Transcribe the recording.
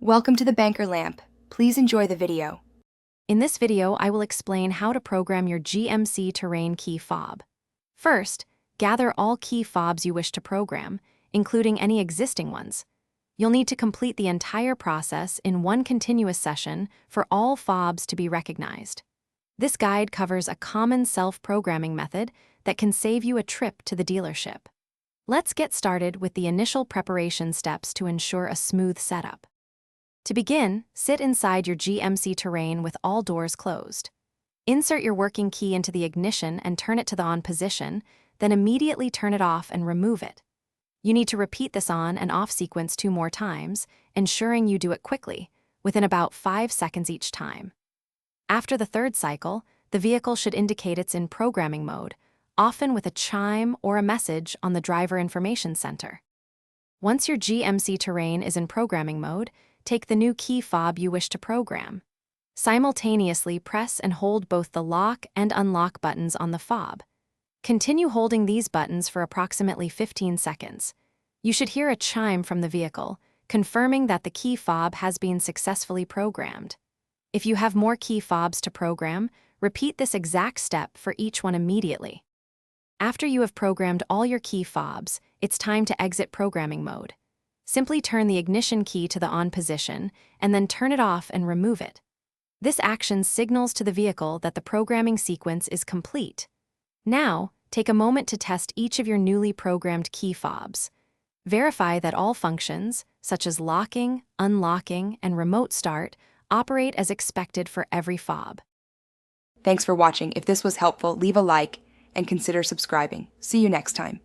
Welcome to the Banker Lamp. Please enjoy the video. In this video, I will explain how to program your GMC Terrain key fob. First, gather all key fobs you wish to program, including any existing ones. You'll need to complete the entire process in one continuous session for all fobs to be recognized. This guide covers a common self-programming method that can save you a trip to the dealership. Let's get started with the initial preparation steps to ensure a smooth setup. To begin, sit inside your GMC Terrain with all doors closed. Insert your working key into the ignition and turn it to the on position, then immediately turn it off and remove it. You need to repeat this on and off sequence 2 more times, ensuring you do it quickly, within about 5 seconds each time. After the 3rd cycle, the vehicle should indicate it's in programming mode, often with a chime or a message on the driver information center. Once your GMC Terrain is in programming mode, take the new key fob you wish to program. Simultaneously press and hold both the lock and unlock buttons on the fob. Continue holding these buttons for approximately 15 seconds. You should hear a chime from the vehicle, confirming that the key fob has been successfully programmed. If you have more key fobs to program, repeat this exact step for each one immediately. After you have programmed all your key fobs, it's time to exit programming mode. Simply turn the ignition key to the on position and then turn it off and remove it. This action signals to the vehicle that the programming sequence is complete. Now, take a moment to test each of your newly programmed key fobs. Verify that all functions, such as locking, unlocking, and remote start, operate as expected for every fob. Thanks for watching. If this was helpful, leave a like and consider subscribing. See you next time.